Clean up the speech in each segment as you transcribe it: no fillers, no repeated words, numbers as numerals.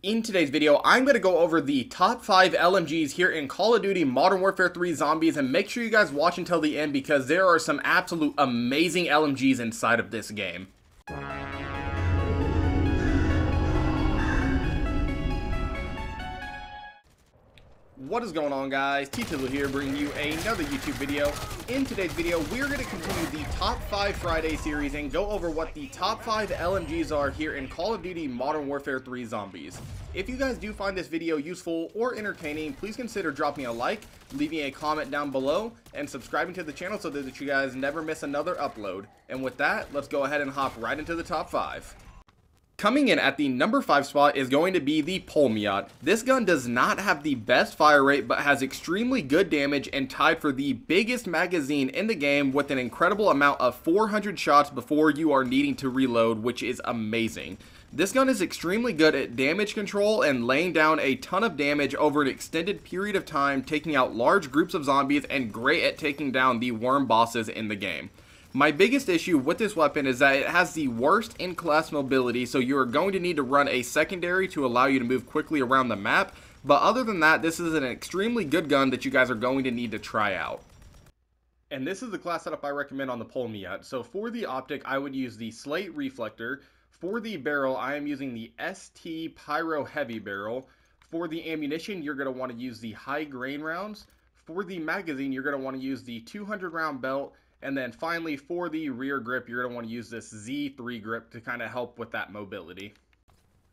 In today's video, I'm going to go over the top 5 LMGs here in Call of Duty Modern Warfare 3 Zombies, and make sure you guys watch until the end because there are some absolute amazing LMGs inside of this game. What is going on, guys? T-Tizzle here, bringing you another YouTube video. In today's video, we're going to continue the Top 5 Friday series and go over what the top 5 LMGs are here in Call of Duty Modern Warfare 3 Zombies. If you guys do find this video useful or entertaining, please consider dropping a like, leaving a comment down below, and subscribing to the channel so that you guys never miss another upload. And with that, let's go ahead and hop right into the top 5. Coming in at the number 5 spot is going to be the PMOT. This gun does not have the best fire rate, but has extremely good damage and tied for the biggest magazine in the game with an incredible amount of 400 shots before you are needing to reload, which is amazing. This gun is extremely good at damage control and laying down a ton of damage over an extended period of time, taking out large groups of zombies, and great at taking down the worm bosses in the game. My biggest issue with this weapon is that it has the worst in-class mobility, so you are going to need to run a secondary to allow you to move quickly around the map, but other than that, this is an extremely good gun that you guys are going to need to try out. And this is the class setup I recommend on the PMOT. So for the optic, I would use the Slate Reflector. For the barrel, I am using the ST Pyro Heavy Barrel. For the ammunition, you're going to want to use the high grain rounds. For the magazine, you're going to want to use the 200 round belt. And then finally, for the rear grip, you're going to want to use this Z3 grip to kind of help with that mobility.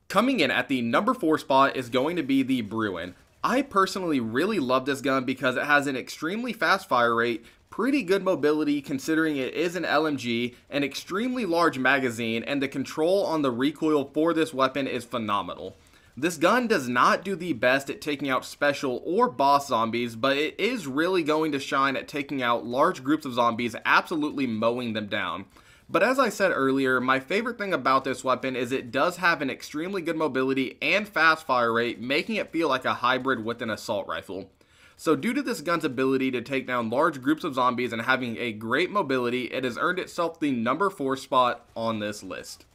Coming in at the number 4 spot is going to be the Bruen. I personally really love this gun because it has an extremely fast fire rate, pretty good mobility considering it is an LMG, an extremely large magazine, and the control on the recoil for this weapon is phenomenal. This gun does not do the best at taking out special or boss zombies, but it is really going to shine at taking out large groups of zombies, absolutely mowing them down. But as I said earlier, my favorite thing about this weapon is it does have an extremely good mobility and fast fire rate, making it feel like a hybrid with an assault rifle. So due to this gun's ability to take down large groups of zombies and having a great mobility, it has earned itself the number 4 spot on this list.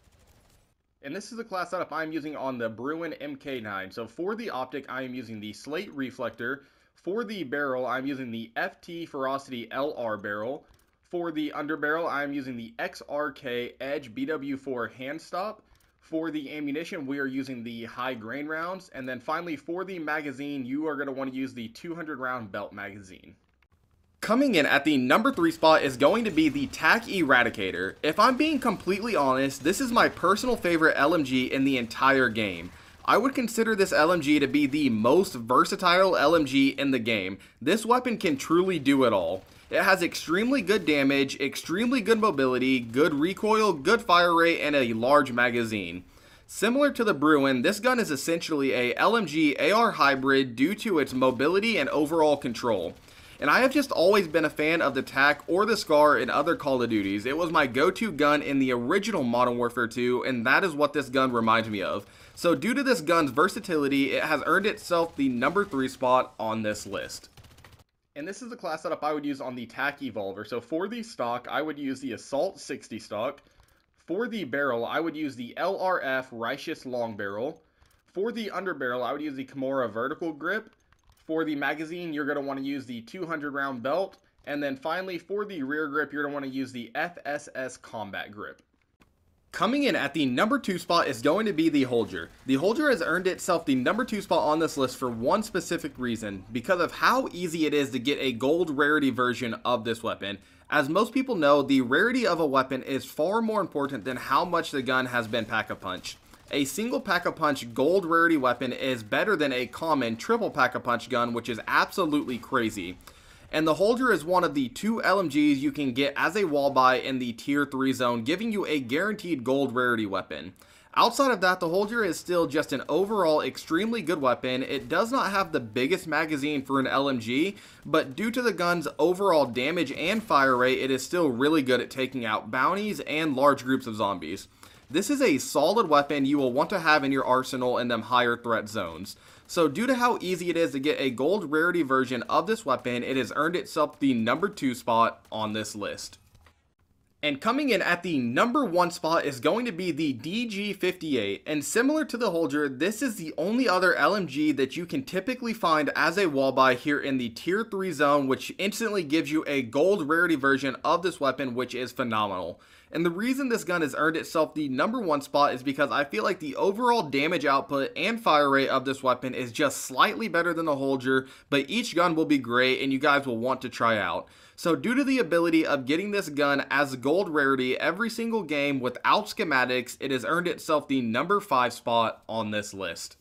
And this is the class setup I'm using on the Bruen MK9. So for the optic, I am using the Slate Reflector. For the barrel, I'm using the FT Ferocity LR barrel. For the underbarrel, I'm using the XRK Edge BW4 hand stop. For the ammunition, we are using the high grain rounds. And then finally, for the magazine, you are going to want to use the 200 round belt magazine. Coming in at the number 3 spot is going to be the Tack Eradicator. If I'm being completely honest, this is my personal favorite LMG in the entire game. I would consider this LMG to be the most versatile LMG in the game. This weapon can truly do it all. It has extremely good damage, extremely good mobility, good recoil, good fire rate, and a large magazine. Similar to the Bruen, this gun is essentially a LMG AR hybrid due to its mobility and overall control. And I have just always been a fan of the Tack or the Scar in other Call of Duties. It was my go-to gun in the original Modern Warfare 2, and that is what this gun reminds me of. So due to this gun's versatility, it has earned itself the number 3 spot on this list. And this is the class setup I would use on the Tack Evolver. So for the stock, I would use the Assault 60 stock. For the barrel, I would use the LRF Righteous Long Barrel. For the underbarrel, I would use the Kimura Vertical Grip. For the magazine, you're going to want to use the 200 round belt. And then finally, for the rear grip, you're going to want to use the FSS Combat Grip. Coming in at the number 2 spot is going to be the Holger. The Holger has earned itself the number 2 spot on this list for one specific reason, because of how easy it is to get a gold rarity version of this weapon. As most people know, the rarity of a weapon is far more important than how much the gun has been pack-a-punch. A single pack-a-punch gold rarity weapon is better than a common triple pack-a-punch gun, which is absolutely crazy. And the Holger is one of the 2 LMGs you can get as a wall buy in the tier 3 zone, giving you a guaranteed gold rarity weapon. Outside of that, the Holger is still just an overall extremely good weapon. It does not have the biggest magazine for an LMG, but due to the gun's overall damage and fire rate, it is still really good at taking out bounties and large groups of zombies. This is a solid weapon you will want to have in your arsenal in them higher threat zones. So due to how easy it is to get a gold rarity version of this weapon, it has earned itself the number 2 spot on this list. And coming in at the #1 spot is going to be the DG58, and similar to the Holger, this is the only other LMG that you can typically find as a wall buy here in the tier 3 zone, which instantly gives you a gold rarity version of this weapon, which is phenomenal. And the reason this gun has earned itself the #1 spot is because I feel like the overall damage output and fire rate of this weapon is just slightly better than the Holger, but each gun will be great and you guys will want to try out. So due to the ability of getting this gun as gold rarity every single game without schematics, it has earned itself the #5 spot on this list.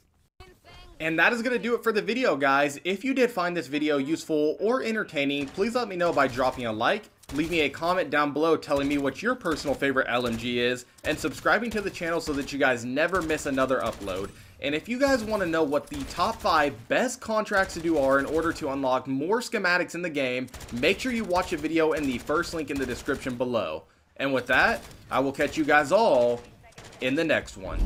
And that is going to do it for the video, guys. If you did find this video useful or entertaining, please let me know by dropping a like, leave me a comment down below telling me what your personal favorite LMG is, and subscribing to the channel so that you guys never miss another upload. And if you guys want to know what the top 5 best contracts to do are in order to unlock more schematics in the game, make sure you watch a video in the first link in the description below. And with that, I will catch you guys all in the next one.